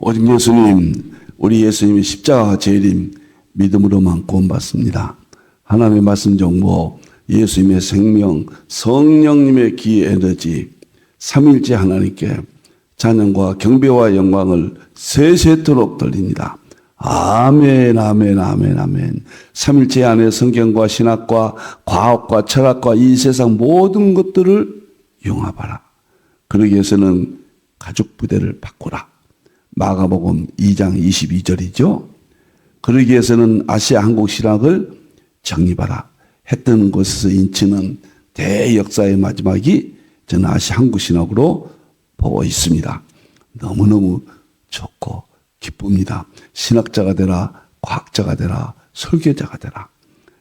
오직 예수님, 우리 예수님의 십자가 재림 믿음으로만 구원받습니다. 하나님의 말씀 정보, 예수님의 생명, 성령님의 기 에너지, 삼일째 하나님께 찬양과 경배와 영광을 세세토록 돌립니다. 아멘, 아멘, 아멘, 아멘. 삼일째 안에 성경과 신학과 과학과 철학과 이 세상 모든 것들을 융합하라. 그러기 위해서는 가죽 부대를 바꾸라. 마가복음 2장 22절이죠. 그러기 위해서는 아시아 한국 신학을 정립하라. 했던 곳에서 인치는 대역사의 마지막이 저는 아시아 한국 신학으로 보고 있습니다. 너무너무 좋고 기쁩니다. 신학자가 되라, 과학자가 되라, 설교자가 되라.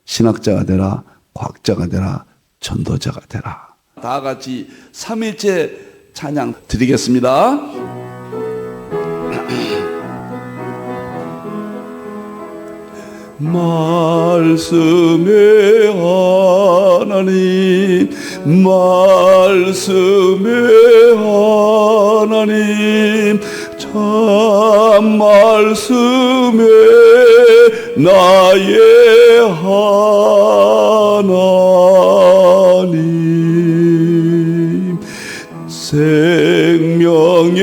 신학자가 되라, 과학자가 되라, 전도자가 되라. 다 같이 삼일째 찬양 드리겠습니다. 말씀의 하나님, 말씀의 하나님, 참 말씀의 나의 하나님, 생명의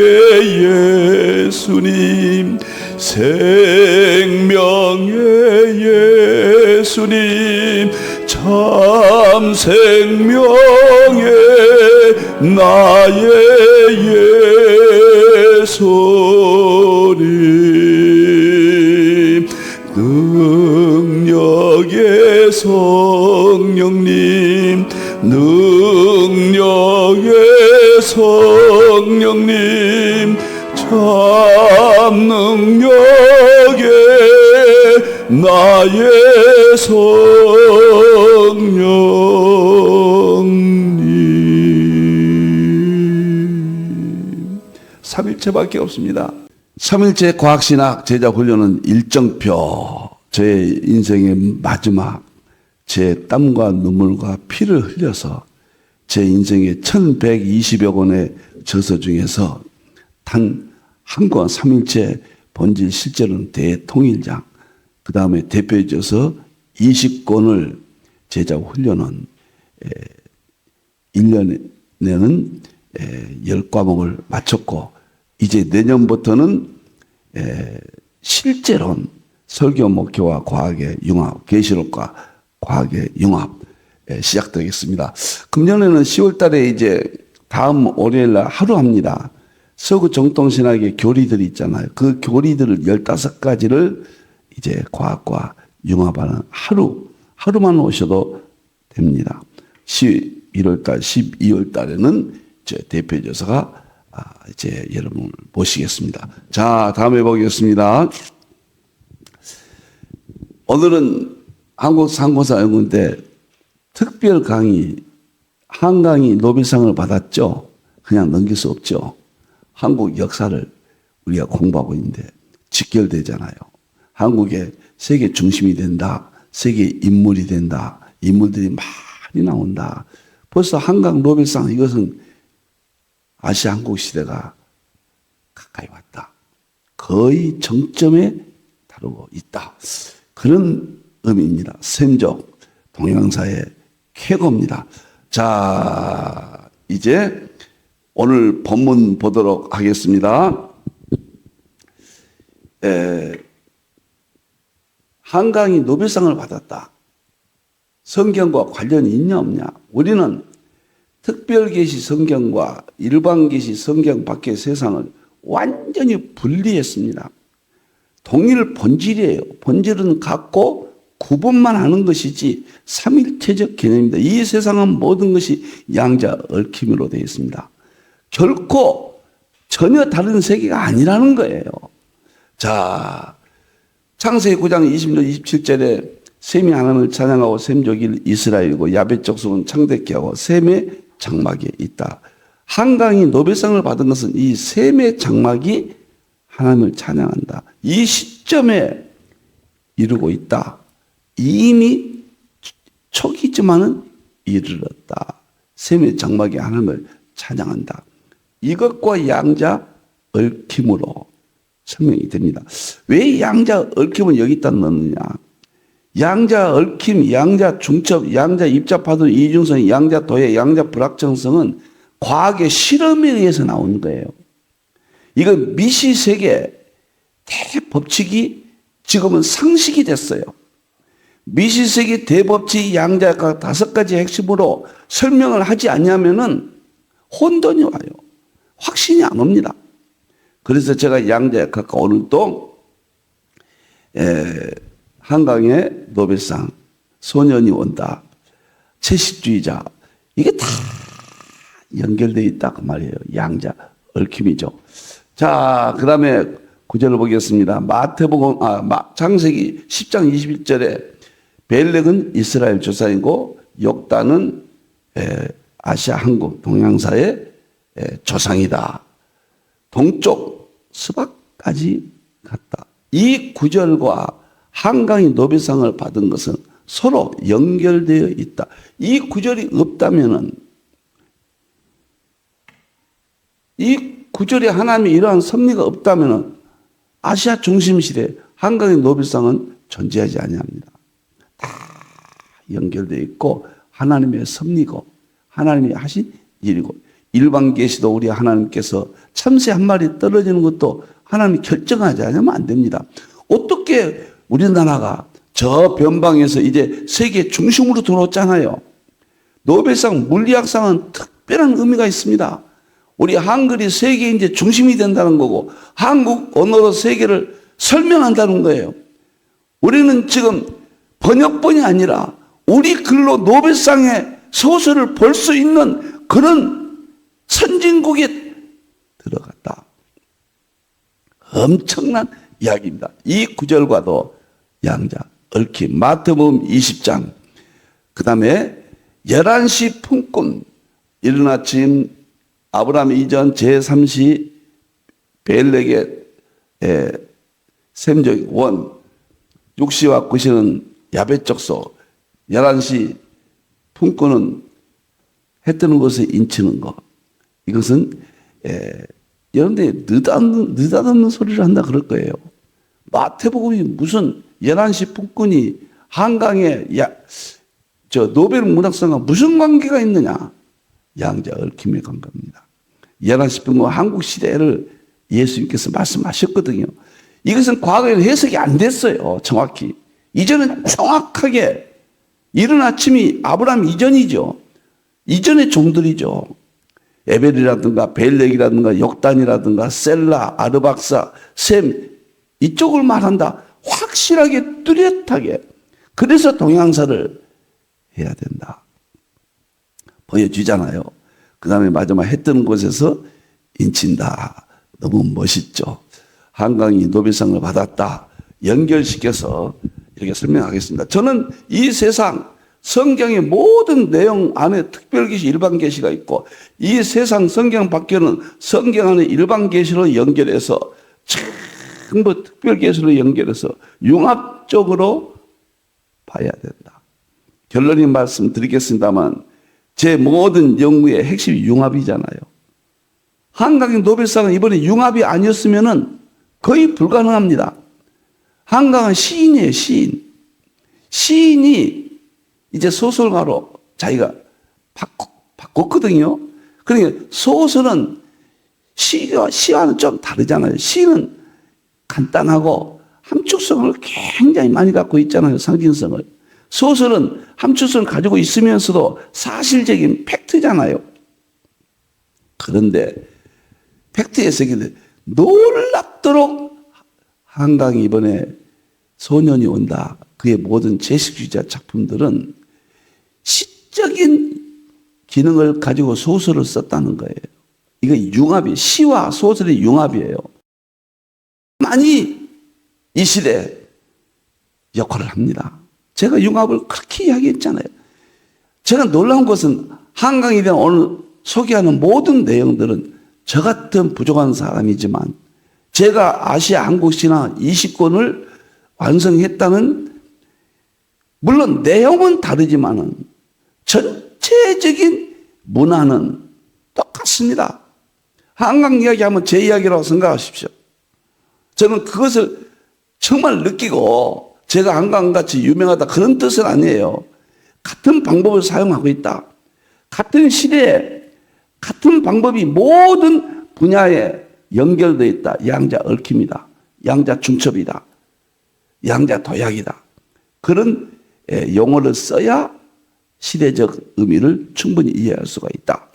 예수님, 생명의 예수님, 참 생명의 나의 예수님, 능력의 성령님, 능력의 성령님, 참 능력의 나의 성령님. 삼일체밖에 없습니다. 삼일체 과학신학 제자훈련은 일정표. 제 인생의 마지막, 제 땀과 눈물과 피를 흘려서 제 인생의 1120여 권의 저서 중에서 단 한 권, 삼일체 본질 실제로는 대통일장, 그 다음에 대표해줘서 20권을 제자 훈련은 1년에는 10과목을 마쳤고, 이제 내년부터는 실제론 설교 목회와 과학의 융합, 계시록과 과학의 융합 시작되겠습니다. 금년에는 10월 달에 이제 다음 월요일 날 하루 합니다. 서구 정통신학의 교리들이 있잖아요. 그 교리들을 15가지를 이제 과학과 융합하는 하루만 오셔도 됩니다. 11월 달, 12월 달에는 제 대표 교사가 이제 여러분을 모시겠습니다. 자, 다음에 보겠습니다. 오늘은 한국상고사연구원대 특별 강의, 한강이 노벨상을 받았죠. 그냥 넘길 수 없죠. 한국 역사를 우리가 공부하고 있는데 직결되잖아요. 한국의 세계 중심이 된다. 세계 인물이 된다. 인물들이 많이 나온다. 벌써 한강 노벨상, 이것은 아시아 한국 시대가 가까이 왔다. 거의 정점에 다루고 있다. 그런 의미입니다. 샘족, 동양사의 쾌거입니다. 자, 이제 오늘 본문 보도록 하겠습니다. 한강이 노벨상을 받았다. 성경과 관련이 있냐 없냐? 우리는 특별계시 성경과 일반계시 성경 밖의 세상을 완전히 분리했습니다. 동일 본질이에요. 본질은 같고 구분만 하는 것이지 삼일체적 개념입니다. 이 세상은 모든 것이 양자 얽힘으로 되어 있습니다. 결코 전혀 다른 세계가 아니라는 거예요. 자, 창세기 9장 26, 27절에 셈이 하나님을 찬양하고 셈족이 이스라엘이고 야벳 족속은 창대케 하고 셈의 장막에 있다. 한강이 노벨상을 받은 것은 이 셈의 장막이 하나님을 찬양한다. 이 시점에 이루고 있다. 이미 초기지만은 이르렀다. 셈의 장막에 하나님을 찬양한다. 이것과 양자 얽힘으로 설명이 됩니다. 왜 양자 얽힘을 여기다 넣느냐? 양자 얽힘, 양자 중첩, 양자 입자파동 이중성, 양자 도해, 양자 불확정성은 과학의 실험에 의해서 나오는 거예요. 이건 미시세계 대법칙이 지금은 상식이 됐어요. 미시세계 대법칙 양자가 5가지 핵심으로 설명을 하지 않냐면은 혼돈이 와요. 확신이 안 옵니다. 그래서 제가 양자역학과 오늘도 한강의 노벨상, 소년이 온다, 채식주의자, 이게 다 연결되어 있다 그 말이에요. 양자 얽힘이죠. 자, 그 다음에 구절을 보겠습니다. 마태복음, 창세기 10장 21절에 벨렉은 이스라엘 조상이고 욕단은 아시아 한국 동양사의 조상이다. 동쪽 스바까지 갔다. 이 구절과 한강이 노벨상을 받은 것은 서로 연결되어 있다. 이 구절이 없다면은, 이 구절에 하나님의 이러한 섭리가 없다면은 아시아 중심 시대 한강의 노벨상은 존재하지 아니합니다. 다 연결되어 있고 하나님의 섭리고 하나님이 하신 일이고, 일반 계시도 우리 하나님께서 참새 한 마리 떨어지는 것도 하나님이 결정하지 않으면 안 됩니다. 어떻게 우리나라가 저 변방에서 이제 세계 중심으로 들어왔잖아요. 노벨상 물리학상은 특별한 의미가 있습니다. 우리 한글이 세계 이제 중심이 된다는 거고 한국 언어로 세계를 설명한다는 거예요. 우리는 지금 번역본이 아니라 우리 글로 노벨상의 소설을 볼 수 있는 그런 선진국에 들어갔다. 엄청난 이야기입니다. 이 구절과도 양자 얽힘. 마태복음 20장. 그 다음에 11시 품꾼. 이른 아침 아브라함 이전 제3시 벨렉의 셈적 원. 6시와 9시는 야베적소. 11시 품꾼은 해 뜨는 곳에 인치는 것. 이것은 여러분들이 느닷없는 소리를 한다 그럴 거예요. 마태복음이 무슨 11시 품꾼이 한강에 노벨 문학상과 무슨 관계가 있느냐. 양자 얽힘의 관계입니다. 11시 품꾼 한국 시대를 예수님께서 말씀하셨거든요. 이것은 과거에는 해석이 안 됐어요. 정확히. 이전은 정확하게 이른 아침이 아브라함 이전이죠. 이전의 종들이죠. 에벨이라든가 벨렉이라든가 역단이라든가 셀라, 아르박사, 셈 이쪽을 말한다. 확실하게 뚜렷하게. 그래서 동양사를 해야 된다. 보여주잖아요. 그 다음에 마지막 해 뜨는 곳에서 인친다. 너무 멋있죠. 한강이 노벨상을 받았다. 연결시켜서 이렇게 설명하겠습니다. 저는 이 세상 성경의 모든 내용 안에 특별계시, 일반계시가 있고 이 세상 성경 밖에는 성경 안에 일반계시로 연결해서 전부 특별계시로 연결해서 융합적으로 봐야 된다. 결론이 말씀드리겠습니다만 제 모든 연구의 핵심이 융합이잖아요. 한강의 노벨상은 이번에 융합이 아니었으면 거의 불가능합니다. 한강은 시인이에요, 시인. 시인이 이제 소설가로 자기가 바꿨거든요. 그러니까 소설은 시와는 좀 다르잖아요. 시는 간단하고 함축성을 굉장히 많이 갖고 있잖아요. 상징성을. 소설은 함축성을 가지고 있으면서도 사실적인 팩트잖아요. 그런데 팩트 해석인데 놀랍도록 한강이 이번에 소년이 온다. 그의 모든 제식주의자 작품들은 시적인 기능을 가지고 소설을 썼다는 거예요. 이거 융합이 시와 소설의 융합이에요. 많이 이 시대에 역할을 합니다. 제가 융합을 그렇게 이야기했잖아요. 제가 놀라운 것은 한강에 대한 오늘 소개하는 모든 내용들은 저 같은 부족한 사람이지만 제가 아시아 한국 신화 20권을 완성했다는 물론 내용은 다르지만은 전체적인 문화는 똑같습니다. 한강 이야기하면 제 이야기라고 생각하십시오. 저는 그것을 정말 느끼고 제가 한강같이 유명하다 그런 뜻은 아니에요. 같은 방법을 사용하고 있다. 같은 시대에 같은 방법이 모든 분야에 연결되어 있다. 양자 얽힘이다. 양자 중첩이다. 양자 도약이다. 그런 용어를 써야 시대적 의미를 충분히 이해할 수가 있다.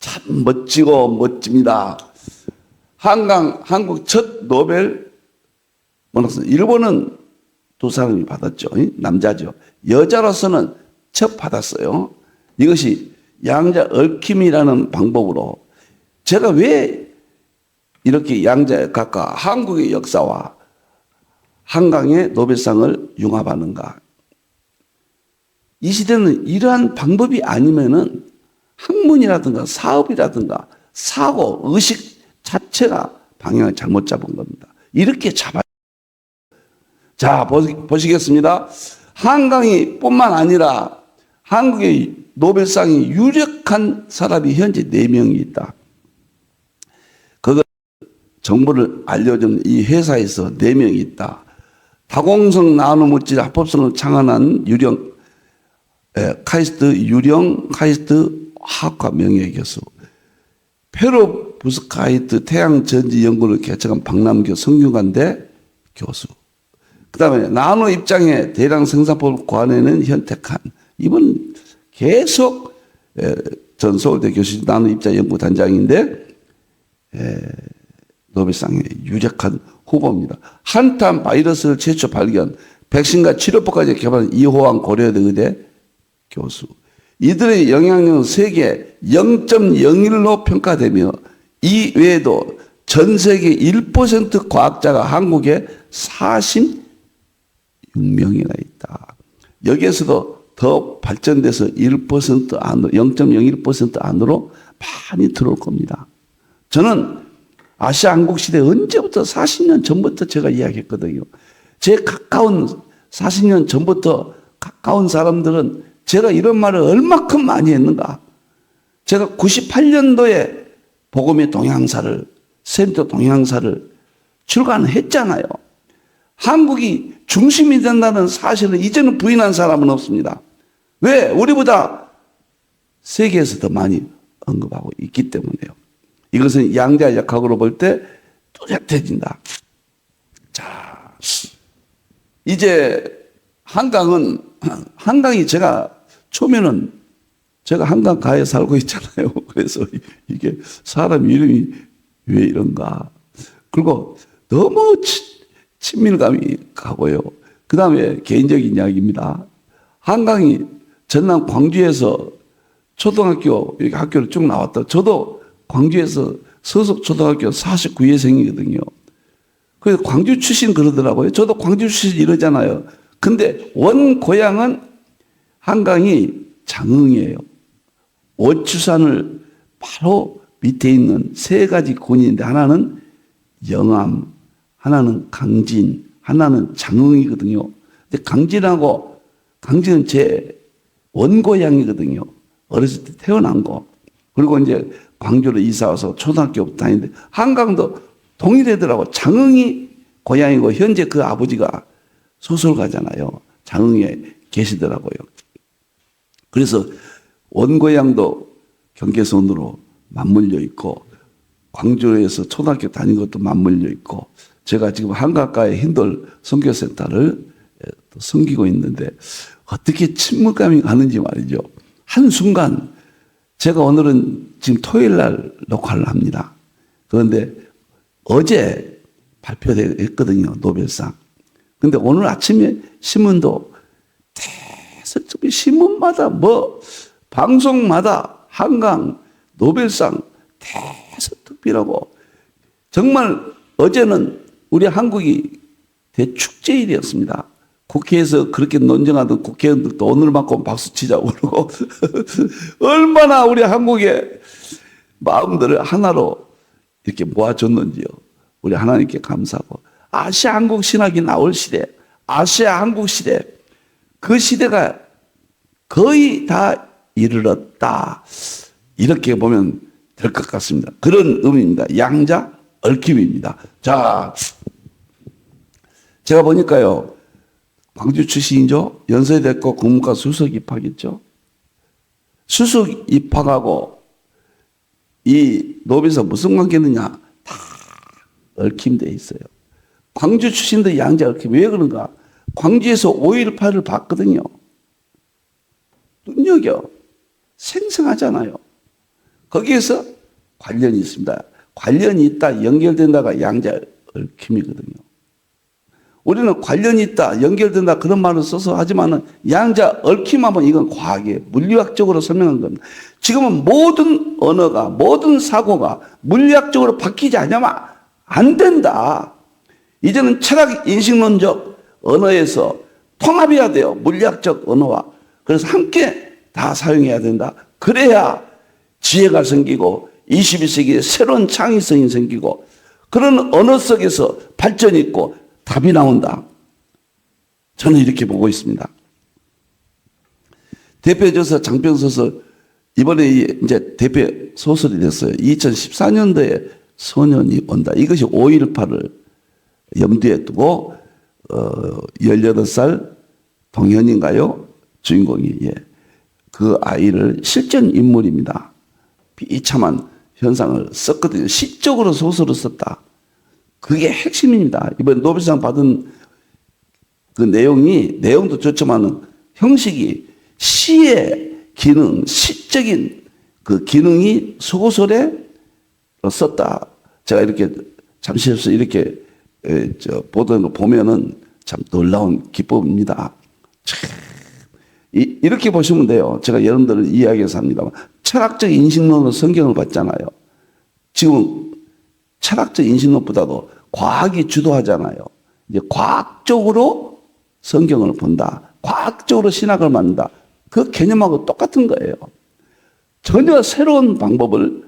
참 멋지고 멋집니다. 한국 첫 노벨 문학상. 일본은 두 사람이 받았죠. 남자죠. 여자로서는 첫 받았어요. 이것이 양자 얽힘이라는 방법으로 제가 왜 이렇게 양자에 가까 한국의 역사와 한강의 노벨상을 융합하는가. 이 시대는 이러한 방법이 아니면은 학문이라든가 사업이라든가 사고, 의식 자체가 방향을 잘못 잡은 겁니다. 이렇게 잡아야. 자, 보시겠습니다. 한강이 뿐만 아니라 한국의 노벨상이 유력한 사람이 현재 4명이 있다. 그걸 정보를 알려준 이 회사에서 4명이 있다. 다공성 나노물질 합법성을 창안한 유령 카이스트 화학과 명예교수, 페로브스카이트 태양전지 연구를 개척한 박남규 성균관대 교수, 그 다음에 나노 입장에 대량 생산법을 고안해낸 현택한, 이분 계속 전 서울대 교수 나노 입장 연구단장인데 노벨상에 유력한 후보입니다. 한탄 바이러스를 최초 발견, 백신과 치료법까지 개발한 이호왕 고려대 의대 교수. 이들의 영향력은 세계 0.01로 평가되며 이 외에도 전 세계 1% 과학자가 한국에 46명이나 있다. 여기에서도 더 발전돼서 1% 안으로, 0.01% 안으로 많이 들어올 겁니다. 저는 아시아 한국 시대 언제부터 40년 전부터 제가 이야기했거든요. 제 가까운 40년 전부터 가까운 사람들은 제가 이런 말을 얼마큼 많이 했는가. 제가 98년도에 복음의 동향사를, 세미도 동향사를 출간했잖아요. 한국이 중심이 된다는 사실을 이제는 부인한 사람은 없습니다. 왜? 우리보다 세계에서 더 많이 언급하고 있기 때문에요. 이것은 양자 역학으로 볼 때 뚜렷해진다. 자, 이제 한강이 처음에는 제가 한강가에 살고 있잖아요. 그래서 이게 사람 이름이 왜 이런가. 그리고 너무 친밀감이 가고요. 그 다음에 개인적인 이야기입니다. 한강이 전남 광주에서 초등학교, 이렇게 학교를 쭉 나왔다. 저도 광주에서 서속 초등학교 49회생이거든요. 그래서 광주 출신 그러더라고요. 저도 광주 출신 이러잖아요. 근데 원 고향은 한강이 장흥이에요. 오추산을 바로 밑에 있는 3가지 군인데 하나는 영암, 하나는 강진, 하나는 장흥이거든요. 근데 강진은 제 원고향이거든요. 어렸을 때 태어난 거. 그리고 이제 광주로 이사 와서 초등학교 다니는데 한강도 동일하더라고. 장흥이 고향이고 현재 그 아버지가 소설가잖아요. 장흥에 계시더라고요. 그래서 원고향도 경계선으로 맞물려 있고 광주에서 초등학교 다닌 것도 맞물려 있고 제가 지금 한강가의 힌돌 선교센터를 섬기고 있는데 어떻게 친밀감이 가는지 말이죠. 한순간 제가 오늘은 지금 토요일 날 녹화를 합니다. 그런데 어제 발표했거든요. 노벨상. 근데 오늘 아침에 신문도 대서점이 신문마다 방송마다 한강 노벨상 대서특비라고 정말 어제는 우리 한국이 대축제일이었습니다. 국회에서 그렇게 논쟁하던 국회의원들도 오늘만큼 박수치자고 그러고 얼마나 우리 한국의 마음들을 하나로 이렇게 모아줬는지요. 우리 하나님께 감사하고 아시아 한국 신학이 나올 시대, 아시아 한국 시대, 그 시대가 거의 다 이르렀다. 이렇게 보면 될 것 같습니다. 그런 의미입니다. 양자 얽힘입니다. 자, 제가 보니까요, 광주 출신이죠. 연세대학교 국문과 수석 입학했죠. 수석 입학하고 이 노벨상 무슨 관계느냐? 다 얽힘돼 있어요. 광주 출신들 양자 얽힘. 왜 그런가? 광주에서 5.18을 봤거든요. 눈여겨. 생생하잖아요. 거기에서 관련이 있습니다. 관련이 있다, 연결된다가 양자 얽힘이거든요. 우리는 관련이 있다, 연결된다 그런 말을 써서 하지만은 양자 얽힘하면 이건 과학이에요. 물리학적으로 설명한 겁니다. 지금은 모든 언어가, 모든 사고가 물리학적으로 바뀌지 않으면 안 된다. 이제는 철학 인식론적 언어에서 통합해야 돼요. 물리학적 언어와. 그래서 함께 다 사용해야 된다. 그래야 지혜가 생기고 21세기에 새로운 창의성이 생기고 그런 언어 속에서 발전이 있고 답이 나온다. 저는 이렇게 보고 있습니다. 대표저서 장편소설 이번에 이제 대표 소설이 됐어요. 2014년도에 소년이 온다. 이것이 5.18을 염두에 두고 18살 동현인가요? 주인공이 그 아이를 실전 인물입니다. 비참한 현상을 썼거든요. 시적으로 소설을 썼다. 그게 핵심입니다. 이번 노벨상 받은 그 내용도 좋지만 형식이 시의 기능, 시적인 그 기능이 소설에 썼다. 제가 이렇게 잠시해서 이렇게 보던 거 보면은 참 놀라운 기법입니다. 이렇게 보시면 돼요. 제가 여러분들을 이야기해서 합니다만 철학적 인식론으로 성경을 봤잖아요. 지금 철학적 인식론보다도 과학이 주도하잖아요. 이제 과학적으로 성경을 본다. 과학적으로 신학을 만든다. 그 개념하고 똑같은 거예요. 전혀 새로운 방법을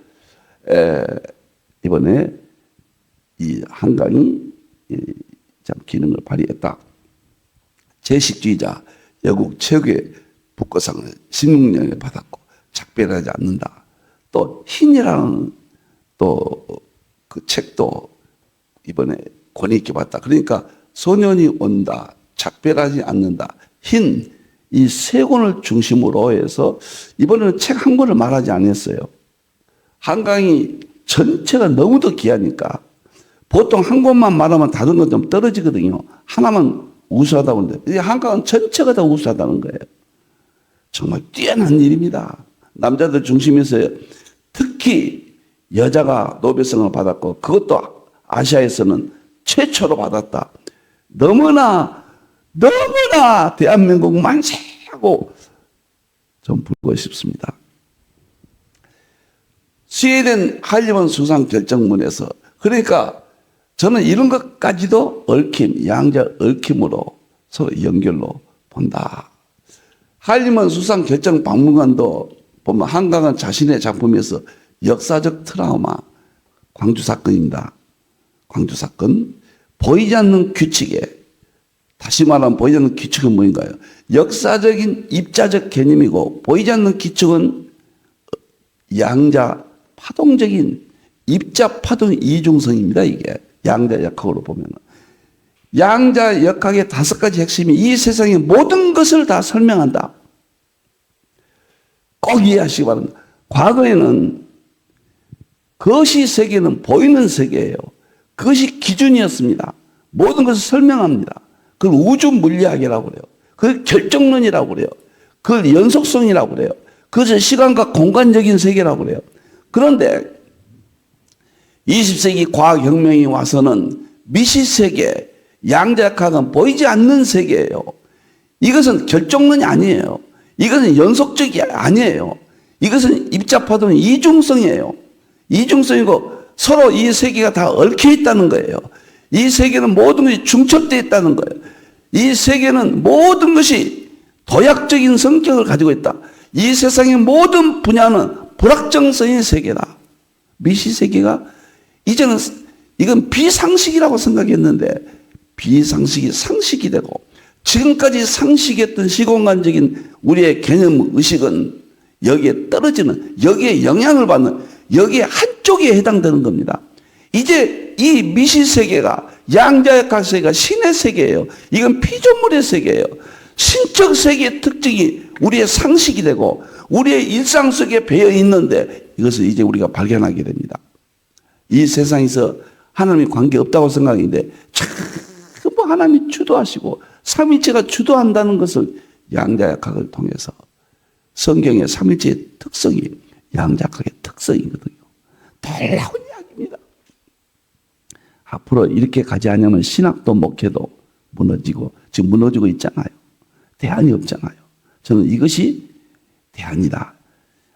이번에 이 한강이 참 기능을 발휘했다. 제식주의자 영국 최고의 북거상을 16년에 받았고 작별하지 않는다. 또 흰이라는 또 그 책도 이번에 권위 있게 봤다. 그러니까 소년이 온다. 작별하지 않는다. 흰 이 세 권을 중심으로 해서 이번에는 책 한 권을 말하지 않았어요. 한강이 전체가 너무도 귀하니까 보통 한 권만 말하면 다른 건 좀 떨어지거든요. 하나만 우수하다고 하는데 한강은 전체가 다 우수하다는 거예요. 정말 뛰어난 일입니다. 남자들 중심에서 특히 여자가 노벨상을 받았고 그것도 아시아에서는 최초로 받았다. 너무나 대한민국 만세하고 좀 부르고 싶습니다. 스웨덴 할리번 수상 결정문에서 그러니까 저는 이런 것까지도 얽힘, 양자 얽힘으로 서로 연결로 본다. 할리번 수상 결정 박물관도 보면 한강은 자신의 작품에서 역사적 트라우마, 광주 사건입니다. 광주 사건. 보이지 않는 규칙에, 다시 말하면 보이지 않는 규칙은 뭐인가요? 역사적인 입자적 개념이고 보이지 않는 규칙은 양자 파동적인 입자 파동 이중성입니다. 이게 양자 역학으로 보면. 양자 역학의 5가지 핵심이 이 세상의 모든 것을 다 설명한다. 꼭 이해하시기 바랍니다. 과거에는 거시 세계는 보이는 세계예요. 그것이 기준이었습니다. 모든 것을 설명합니다. 그걸 우주 물리학이라고 그래요. 그걸 결정론이라고 그래요. 그걸 연속성이라고 그래요. 그것은 시간과 공간적인 세계라고 그래요. 그런데 20세기 과학혁명이 와서는 미시세계, 양자역학은 보이지 않는 세계예요. 이것은 결정론이 아니에요. 이것은 연속적이 아니에요. 이것은 입자파동 이중성이에요. 이중성이고 서로 이 세계가 다 얽혀 있다는 거예요. 이 세계는 모든 것이 중첩되어 있다는 거예요. 이 세계는 모든 것이 도약적인 성격을 가지고 있다. 이 세상의 모든 분야는 불확정성의 세계다. 미시세계가 이제는 이건 비상식이라고 생각했는데 비상식이 상식이 되고 지금까지 상식이었던 시공간적인 우리의 개념 의식은 여기에 떨어지는, 여기에 영향을 받는, 여기에 한쪽에 해당되는 겁니다. 이제 이 미시세계가, 양자역학 세계가 신의 세계예요. 이건 피조물의 세계예요. 신적 세계의 특징이 우리의 상식이 되고 우리의 일상 속에 배어 있는데 이것을 이제 우리가 발견하게 됩니다. 이 세상에서 하나님이 관계없다고 생각했는데 전부 하나님이 주도하시고 삼위체가 주도한다는 것을 양자역학을 통해서, 성경의 삼위체의 특성이 양자역학의 특성이거든요. 놀라운 이야기입니다. 앞으로 이렇게 가지 않으면 신학도 목회도 무너지고, 지금 무너지고 있잖아요. 대안이 없잖아요. 저는 이것이 대안이다.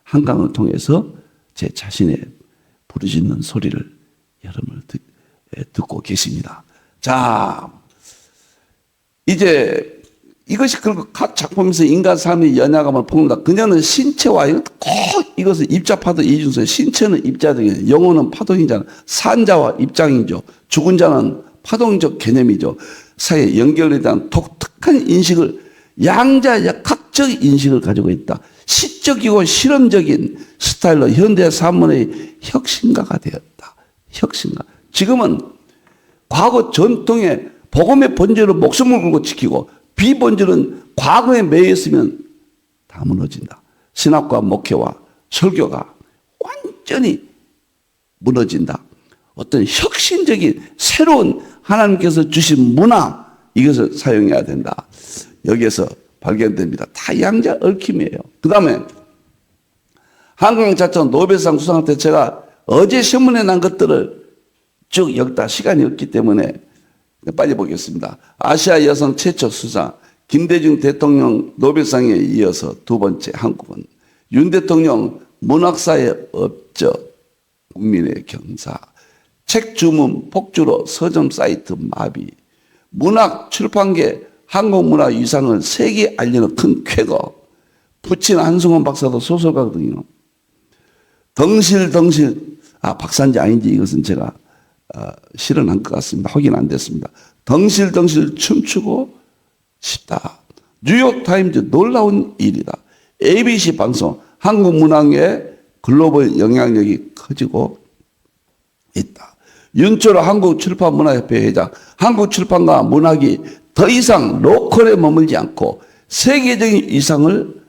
한강을 통해서 제 자신의 부르짖는 소리를 여러분 듣고 계십니다. 자, 이제 이것이 각 작품에서 인간 삶의 연약함을 폭로한다. 그녀는 신체와 꼭 이것을 입자파도 이준서. 신체는 입자적인, 영혼은 파동이잖아. 산자와 입장이죠. 죽은 자는 파동적 개념이죠. 사이에 연결에 대한 독특한 인식을, 양자역학적 인식을 가지고 있다. 시적이고 실험적인 스타일로 현대 산문의 혁신가가 되었다. 혁신가. 지금은 과거 전통의 복음의 본질을 목숨을 걸고 지키고 비본질은 과거에 매여 있으면 다 무너진다. 신학과 목회와 설교가 완전히 무너진다. 어떤 혁신적인 새로운 하나님께서 주신 문화, 이것을 사용해야 된다. 여기에서 발견됩니다. 다 양자 얽힘이에요. 그 다음에 한강자천 노벨상 수상할 때 제가 어제 신문에 난 것들을 쭉 읽다 시간이 없기 때문에 빨리 보겠습니다. 아시아 여성 최초 수상, 김대중 대통령 노벨상에 이어서 두 번째 한국은 윤 대통령 문학사의 업적, 국민의 경사, 책 주문 폭주로 서점 사이트 마비, 문학 출판계 한국문화 위상을 세계에 알리는 큰 쾌거. 부친 한승원 박사도 소설가거든요. 덩실덩실, 박사인지 아닌지 이것은 제가 실현한 것 같습니다. 확인 안 됐습니다. 덩실덩실 춤추고 싶다. 뉴욕타임즈 놀라운 일이다. ABC 방송, 한국 문학의 글로벌 영향력이 커지고 있다. 윤철호 한국출판문화협회 회장, 한국 출판과 문학이 더 이상 로컬에 머물지 않고 세계적인 위상을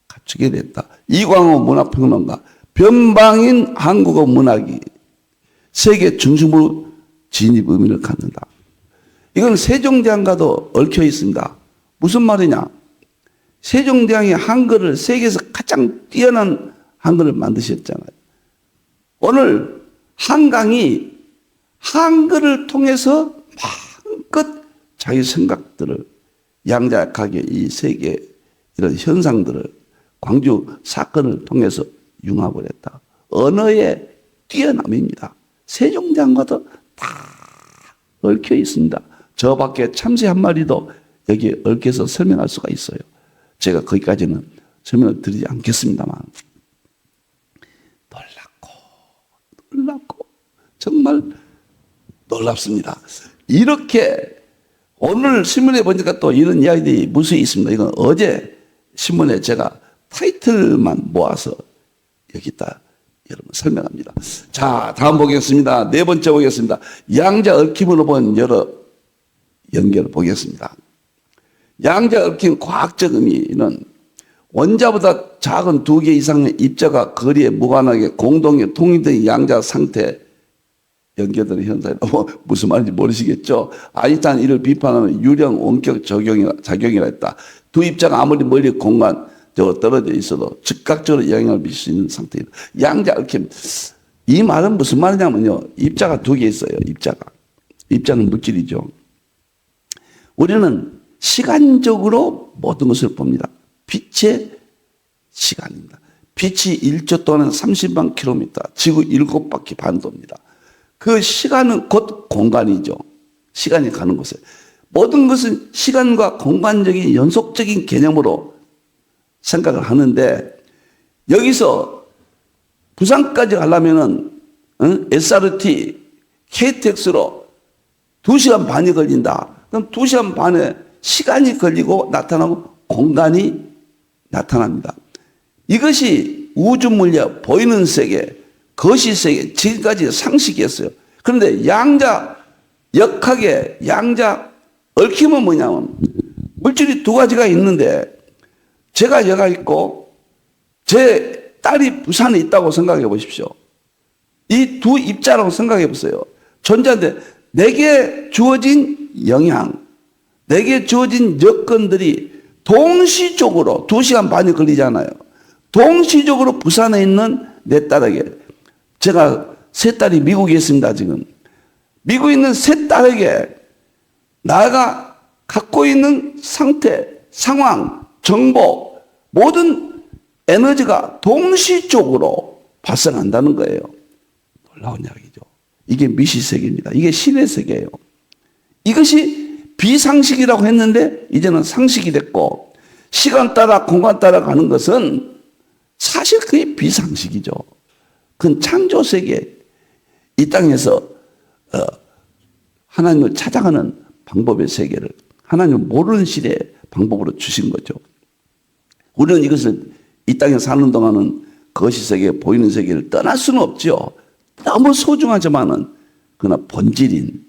갖추게 됐다. 이광호 문학평론가, 변방인 한국어 문학이 세계 중심으로 진입 의미를 갖는다. 이건 세종대왕과도 얽혀 있습니다. 무슨 말이냐? 세종대왕이 한글을 세계에서 가장 뛰어난 한글을 만드셨잖아요. 오늘 한강이 한글을 통해서 마음껏 자기 생각들을, 양자역학의 이 세계 이런 현상들을 광주 사건을 통해서 융합을 했다. 언어의 뛰어남입니다. 세종대왕과도 다 얽혀 있습니다. 저 밖에 참새 한 마리도 여기에 얽혀서 설명할 수가 있어요. 제가 거기까지는 설명을 드리지 않겠습니다만, 놀랍고 정말 놀랍습니다. 이렇게 오늘 신문에 보니까 또 이런 이야기들이 무수히 있습니다. 이건 어제 신문에 제가 타이틀만 모아서 여기다 여러분 설명합니다. 자, 다음 보겠습니다. 네 번째 보겠습니다. 양자 얽힘으로 본 여러 연결을 보겠습니다. 양자 얽힘 과학적 의미는 원자보다 작은 두 개 이상의 입자가 거리에 무관하게 공동에 통일된 양자 상태 연결되는 현상이 무슨 말인지 모르시겠죠? 아인슈타인은 이를 비판하는 유령 원격 작용이라 했다. 두 입자가 아무리 멀리 공간적으로 떨어져 있어도 즉각적으로 영향을 미칠 수 있는 상태이다. 양자 얽힘. 이 말은 무슨 말이냐면요. 입자가 두 개 있어요. 입자는 물질이죠. 우리는 시간적으로 모든 것을 봅니다. 빛의 시간입니다. 빛이 1초 동안 30만 킬로미터, 지구 7바퀴 반도입니다. 그 시간은 곧 공간이죠. 시간이 가는 곳에. 모든 것은 시간과 공간적인 연속적인 개념으로 생각을 하는데, 여기서 부산까지 가려면은 SRT, KTX로 2시간 반이 걸린다. 그럼 2시간 반에 시간이 걸리고 나타나고 공간이 나타납니다. 이것이 우주 물리학, 보이는 세계, 거시 세계, 지금까지 상식이었어요. 그런데 양자 역학의 양자 얽힘은 뭐냐면 물질이 두 가지가 있는데 제가 여가 있고 제 딸이 부산에 있다고 생각해 보십시오. 이 두 입자라고 생각해 보세요. 존재인데 내게 주어진 영향, 내게 주어진 여건들이 동시적으로 2시간 반이 걸리잖아요. 동시적으로 부산에 있는 내 딸에게, 제가 세 딸이 미국에 있습니다. 지금 미국에 있는 세 딸에게 나가 갖고 있는 상태, 상황, 정보, 모든 에너지가 동시적으로 발생한다는 거예요. 놀라운 이야기죠. 이게 미시세계입니다. 이게 신의 세계예요. 이것이 비상식이라고 했는데 이제는 상식이 됐고, 시간 따라 공간 따라 가는 것은 사실 그게 비상식이죠. 그건 창조 세계, 이 땅에서 하나님을 찾아가는 방법의 세계를 하나님을 모르는 시대의 방법으로 주신 거죠. 우리는 이것을 이 땅에 사는 동안은 거시 세계, 보이는 세계를 떠날 수는 없죠. 너무 소중하지만은 그러나 본질인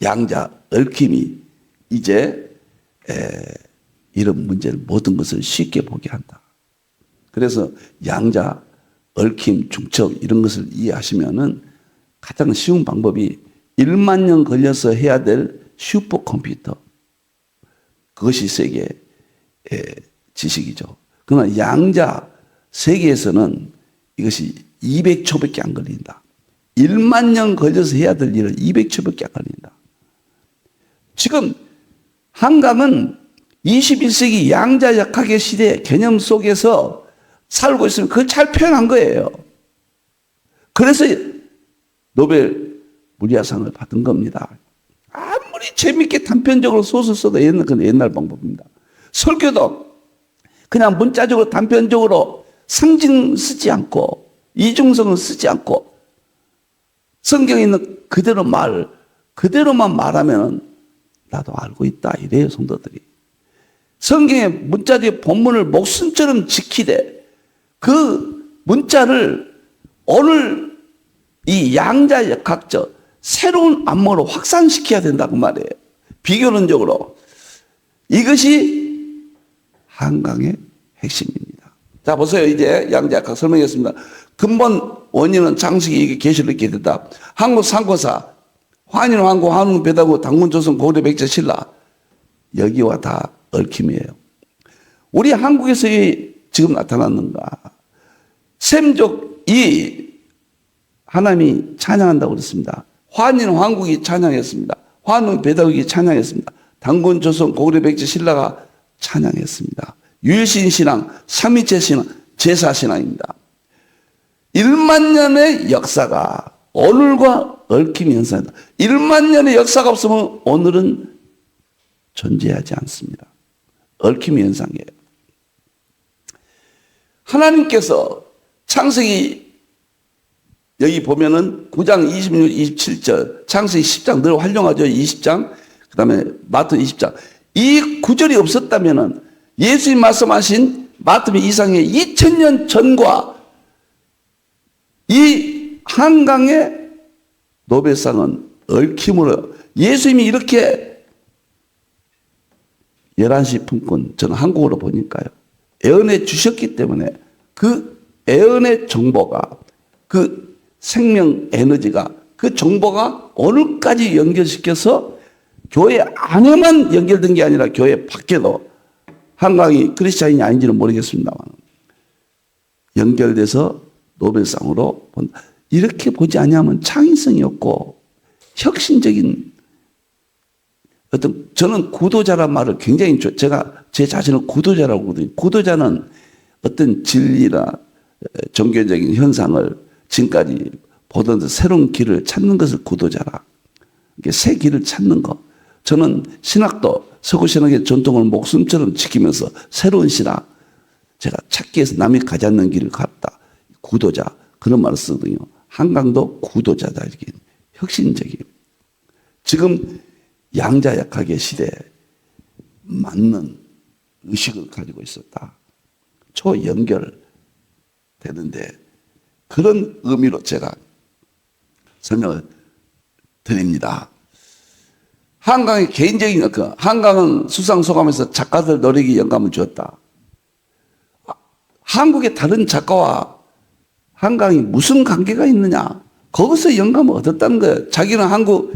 양자 얽힘이 이제 이런 문제를, 모든 것을 쉽게 보게 한다. 그래서 양자 얽힘, 중첩 이런 것을 이해하시면은 가장 쉬운 방법이 1만 년 걸려서 해야 될 슈퍼컴퓨터, 그것이 세계의 지식이죠. 그러나 양자 세계에서는 이것이 200초밖에 안 걸린다. 1만 년 걸려서 해야 될 일을 200초밖에 안 걸린다. 지금 한강은 21세기 양자역학의 시대 개념 속에서 살고 있으면 그걸 잘 표현한 거예요. 그래서 노벨 물리학상을 받은 겁니다. 아무리 재밌게 단편적으로 소설 써도 그건 옛날 방법입니다. 설교도 그냥 문자적으로 단편적으로 상징 쓰지 않고 이중성을 쓰지 않고 성경에 있는 그대로만 말하면 나도 알고 있다 이래요, 성도들이. 성경의 문자들의 본문을 목숨처럼 지키되 그 문자를 오늘 이 양자역학적 새로운 안목으로 확산시켜야 된다고 말이에요. 비교론적으로. 이것이 한강의 핵심입니다. 자, 보세요. 이제 양자역학 설명했습니다. 근본 원인은 창세기 계시를 있게 됐다. 한국 상고사, 환인 황고, 한웅 배다고, 당군 조선 고려 백제 신라, 여기와 다 얽힘이에요. 우리 한국에서 지금 나타났는가? 셈족이 하나님이 찬양한다고 그랬습니다. 환인 황국이 찬양했습니다. 환웅 배다국이 찬양했습니다. 당군 조선 고려 백제 신라가 찬양했습니다. 유일신 신앙, 삼위체 신앙, 제사 신앙입니다. 1만 년의 역사가 오늘과 얽힘이 현상이다. 1만 년의 역사가 없으면 오늘은 존재하지 않습니다. 얽힘이 현상이에요. 하나님께서 창세기 여기 보면은 9장 26, 27절, 창세기 10장 늘 활용하죠. 20장, 그 다음에 마태 20장. 이 구절이 없었다면은 예수님 말씀하신 마태복음 이상의 2000년 전과 이 한강의 노벨상은 얽힘으로, 예수님이 이렇게 11시 품꾼, 저는 한국어로 보니까요, 애언해 주셨기 때문에 그 애언의 정보가, 그 생명 에너지가, 그 정보가 오늘까지 연결시켜서 교회 안에만 연결된 게 아니라 교회 밖에도, 한강이 크리스찬인이 아닌지는 모르겠습니다만 연결돼서 노벨상으로 본다. 이렇게 보지 않으면 창의성이 없고 혁신적인 어떤, 저는 구도자란 말을 굉장히 제가 제 자신을 구도자라고 하거든요. 구도자는 어떤 진리나 종교적인 현상을 지금까지 보던 새로운 길을 찾는 것을 구도자라. 이게 새 길을 찾는 것. 저는 신학도 서구 신학의 전통을 목숨처럼 지키면서 새로운 신학, 제가 찾기 위해서 남이 가지 않는 길을 갔다. 구도자, 그런 말을 쓰거든요. 한강도 구도자다. 이렇게 혁신적인. 지금 양자역학의 시대에 맞는 의식을 가지고 있었다. 초연결되는데 그런 의미로 제가 설명을 드립니다. 한강의 개인적인 한강은 수상소감에서 작가들 노력이 영감을 주었다. 한국의 다른 작가와 한강이 무슨 관계가 있느냐? 거기서 영감을 얻었다는 거예요. 자기는 한국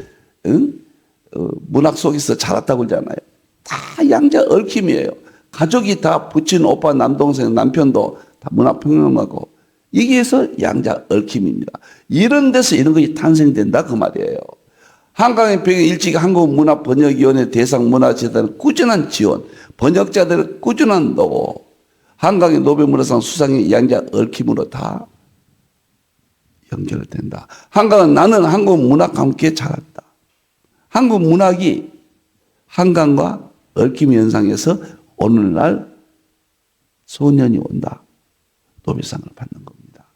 문학 속에서 자랐다고 그러잖아요. 다 양자 얽힘이에요. 가족이 다 부친 오빠, 남동생, 남편도 다 문화평론가고 여기에서 양자 얽힘입니다. 이런 데서 이런 것이 탄생된다 그 말이에요. 한강의 병에 일찍 한국문화번역위원회 대상문화재단의 꾸준한 지원, 번역자들의 꾸준한 노고, 한강의 노벨문화상 수상의 양자 얽힘으로 다 연결된다. 한강은 나는 한국 문학과 함께 자랐다. 한국 문학이 한강과 얽힘 현상에서 오늘날 소년이 온다. 노벨상을 받는 겁니다.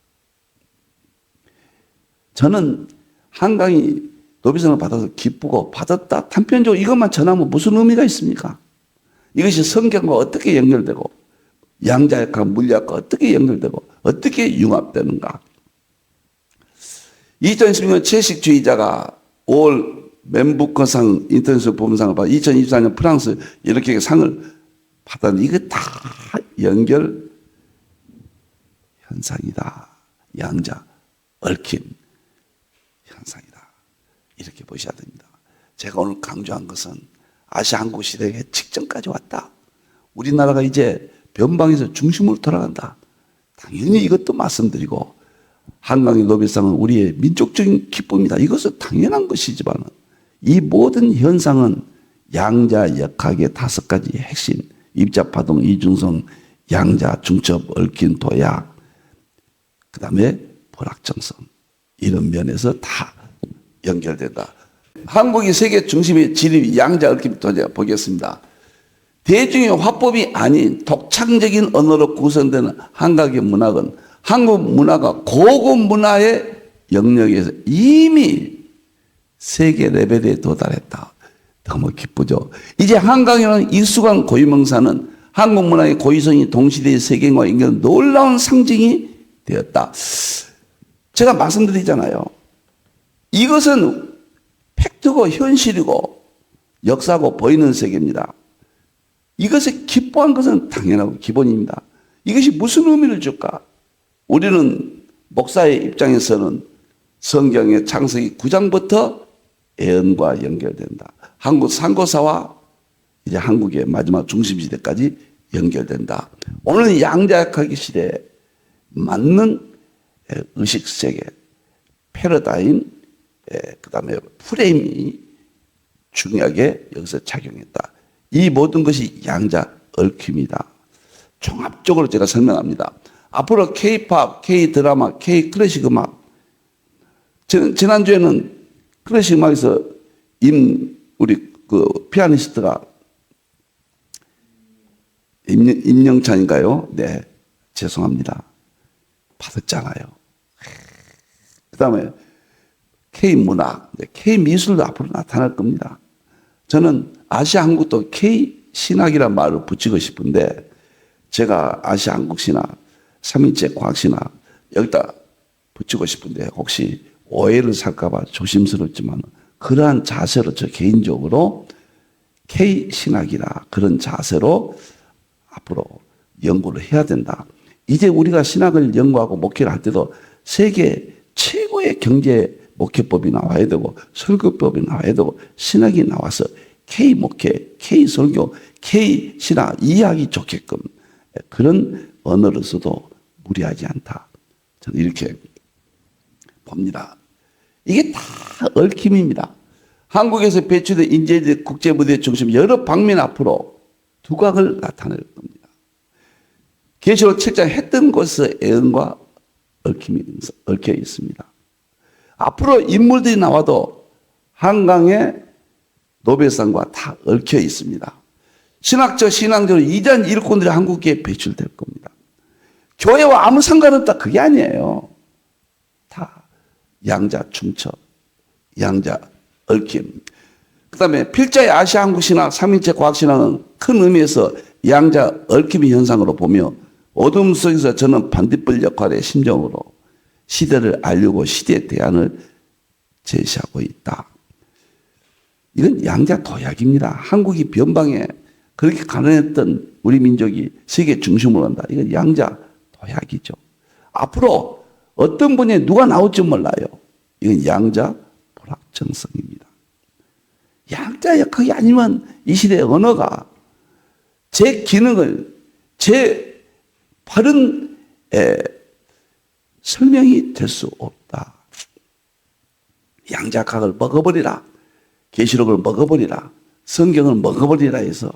저는 한강이 노벨상을 받아서 기쁘고 받았다. 단편적으로 이것만 전하면 무슨 의미가 있습니까? 이것이 성경과 어떻게 연결되고 양자역학, 물리학과 어떻게 연결되고 어떻게 융합되는가? 2016년 채식주의자가 5월 맨부커상 인터내셔널 부문상을 받아 2024년 프랑스 이렇게 상을 받았는데 이게 다 연결 현상이다. 양자 얽힌 현상이다. 이렇게 보셔야 됩니다. 제가 오늘 강조한 것은 아시아 한국 시대의 직전까지 왔다. 우리나라가 이제 변방에서 중심으로 돌아간다. 당연히 이것도 말씀드리고 한강의 노벨상은 우리의 민족적인 기쁨이다. 이것은 당연한 것이지만 이 모든 현상은 양자 역학의 5가지 핵심 입자, 파동, 이중성, 양자, 중첩, 얽힌, 도약 그 다음에 불확정성 이런 면에서 다 연결된다. 한국이 세계 중심의 진입 양자 얽힘 도약 보겠습니다. 대중의 화법이 아닌 독창적인 언어로 구성되는 한강의 문학은 한국 문화가 고급 문화의 영역에서 이미 세계 레벨에 도달했다. 너무 기쁘죠. 이제 한강이라는 익숙한 고유명사는 한국 문화의 고유성이 동시대의 세계와 연결한 놀라운 상징이 되었다. 제가 말씀드리잖아요. 이것은 팩트고 현실이고 역사고 보이는 세계입니다. 이것에 기뻐한 것은 당연하고 기본입니다. 이것이 무슨 의미를 줄까? 우리는 목사의 입장에서는 성경의 창세기 9장부터 예언과 연결된다. 한국 상고사와 이제 한국의 마지막 중심시대까지 연결된다. 오늘 양자역학의 시대에 맞는 의식세계, 패러다임, 그 다음에 프레임이 중요하게 여기서 작용했다. 이 모든 것이 양자 얽힘이다. 종합적으로 제가 설명합니다. 앞으로 K-팝, K-드라마, K-클래식 음악. 지난주에는 클래식 음악에서 우리 그 피아니스트가 임영찬인가요? 네. 죄송합니다. 받았잖아요. 그 다음에 K-문학, K-미술도 앞으로 나타날 겁니다. 저는 아시아 한국도 K-신학이라는 말을 붙이고 싶은데 제가 아시아 한국신학, 3인체 과학신학 여기다 붙이고 싶은데 혹시 오해를 살까봐 조심스럽지만 그러한 자세로 저 개인적으로 K-신학이라 그런 자세로 앞으로 연구를 해야 된다. 이제 우리가 신학을 연구하고 목회를 할 때도 세계 최고의 경제 목회법이 나와야 되고 설교법이 나와야 되고 신학이 나와서 K-목회, K-설교, K-신학 이해하기 좋게끔 그런 언어를 써도 무리하지 않다. 저는 이렇게 봅니다. 이게 다 얽힘입니다. 한국에서 배출된 인재들 국제무대 중심 여러 방면 앞으로 두각을 나타낼 겁니다. 계시록 7장 했던 곳에서 애언과 얽힘이 얽혀 있습니다. 앞으로 인물들이 나와도 한강의 노벨상과 다 얽혀 있습니다. 신학적, 신앙적으로 이단 일꾼들이 한국에 배출될 겁니다. 교회와 아무 상관없다 그게 아니에요. 다 양자 중첩, 양자 얽힘. 그 다음에 필자의 아시아 한국 신학, 3인체 과학 신학은 큰 의미에서 양자 얽힘 현상으로 보며 어둠 속에서 저는 반딧불 역할의 심정으로 시대를 알리고 시대의 대안을 제시하고 있다. 이건 양자 도약입니다. 한국이 변방에 그렇게 가난했던 우리 민족이 세계 중심으로 간다. 이건 양자 도약이죠. 앞으로 어떤 분이 누가 나올지 몰라요. 이건 양자 불확정성입니다. 양자 역학이 아니면 이 시대의 언어가 제 기능을 제 바른 설명이 될 수 없다. 양자각을 먹어버리라. 계시록을 먹어버리라. 성경을 먹어버리라 해서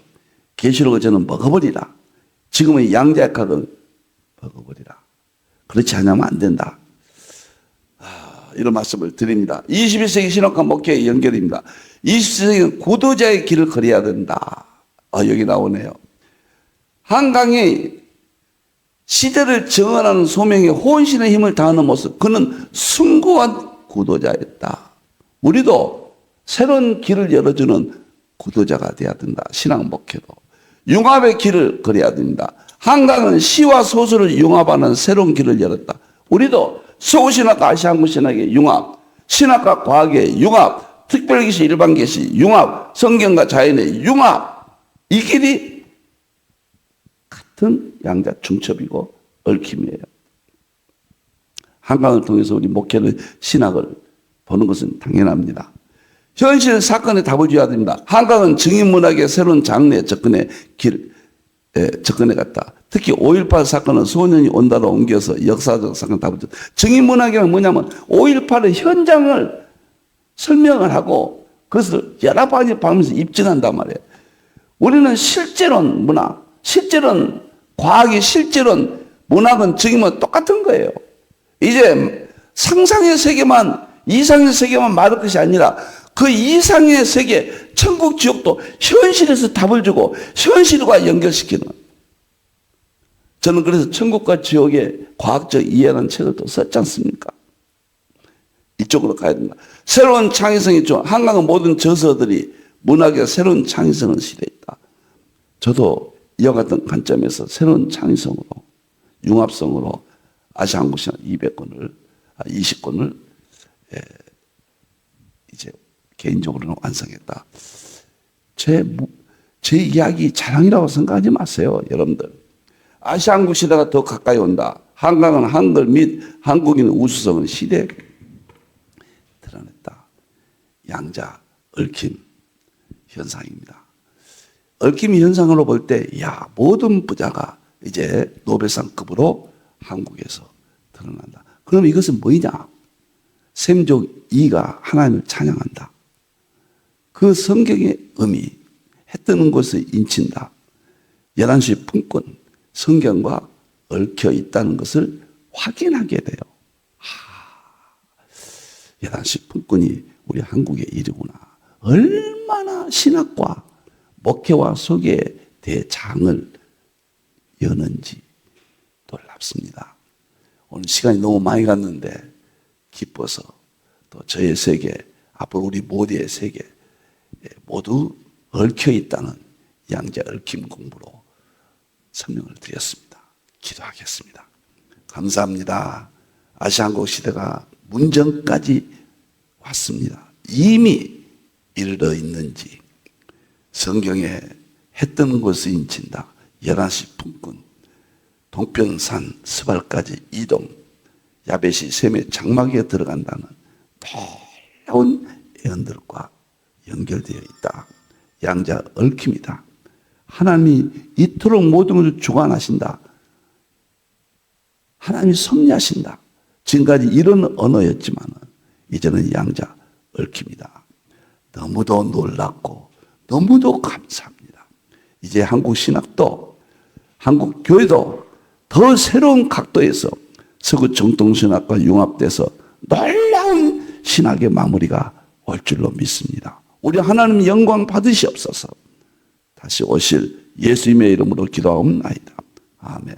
계시록을 저는 먹어버리라. 지금의 양자각을 먹어버리라. 그렇지 않으면 안 된다. 이런 말씀을 드립니다. 21세기 신학과 목회의 연결입니다. 20세기는 구도자의 길을 걸어야 된다. 여기 나오네요. 한강이 시대를 정언하는 소명에 혼신의 힘을 다하는 모습, 그는 숭고한 구도자였다. 우리도 새로운 길을 열어주는 구도자가 되어야 된다. 신앙 목회도. 융합의 길을 걸어야 됩니다. 한강은 시와 소설을 융합하는 새로운 길을 열었다. 우리도 서구신학과 아시아한국신학의 융합, 신학과 과학의 융합, 특별계시 일반계시 융합, 성경과 자연의 융합, 이 길이 같은 양자 중첩이고 얽힘이에요. 한강을 통해서 우리 목회는 신학을 보는 것은 당연합니다. 현실 사건에 답을 줘야 됩니다. 한강은 증인문학의 새로운 장르에 접근해 갔다. 특히 5.18 사건은 소년이 온다로 옮겨서 역사적 사건 답을 줬다. 증인문학이란 뭐냐면 5.18의 현장을 설명을 하고 그것을 여러 가지 방면에서 입증한단 말이에요. 우리는 실제론 문학, 실제론 과학이 실제론 문학은 증인은 똑같은 거예요. 이제 상상의 세계만 이상의 세계만 말할 것이 아니라 그 이상의 세계 천국 지옥도 현실에서 답을 주고 현실과 연결시키는, 저는 그래서 천국과 지옥의 과학적 이해라는 책을 또 썼지 않습니까? 이쪽으로 가야 된다. 새로운 창의성이 좀 한강의 모든 저서들이 문학의 새로운 창의성을 실현했다. 저도 이와 같은 관점에서 새로운 창의성으로 융합성으로 아시아한국신학 20권을 이제 개인적으로는 완성했다. 제 이야기 자랑이라고 생각하지 마세요, 여러분들. 아시아한국 시대가 더 가까이 온다. 한강은 한글 및 한국인 우수성은 시대에 드러냈다. 양자 얽힘 현상입니다. 얽힘 현상으로 볼 때, 모든 부자가 이제 노벨상급으로 한국에서 드러난다. 그럼 이것은 뭐냐? 셈족 2가 하나님을 찬양한다. 그 성경의 의미, 해 뜨는 곳을 인친다. 11시 품권, 성경과 얽혀 있다는 것을 확인하게 돼요. 11시 품권이 우리 한국의 일이구나. 얼마나 신학과 목회와 속에 대장을 여는지 놀랍습니다. 오늘 시간이 너무 많이 갔는데 기뻐서 또 저의 세계, 앞으로 우리 모두의 세계 모두 얽혀 있다는 양자 얽힘 공부로 설명을 드렸습니다. 기도하겠습니다. 감사합니다. 아시아한국 시대가 문정까지 왔습니다. 이미 이르러 있는지 성경에 해 뜨는 곳을 인친다. 11시 품꾼, 동편산 스발까지 이동, 야벳이 셈의 장막에 들어간다는 놀라운 예언들과 연결되어 있다. 양자 얽힘이다. 하나님이 이토록 모든 것을 주관하신다. 하나님이 섭리하신다. 지금까지 이런 언어였지만 이제는 양자 얽힙니다. 너무도 놀랍고 너무도 감사합니다. 이제 한국 신학도 한국 교회도 더 새로운 각도에서 서구 정통신학과 융합돼서 놀라운 신학의 마무리가 올 줄로 믿습니다. 우리 하나님 영광 받으시옵소서. 다시 오실 예수님의 이름으로 기도하옵나이다. 아멘.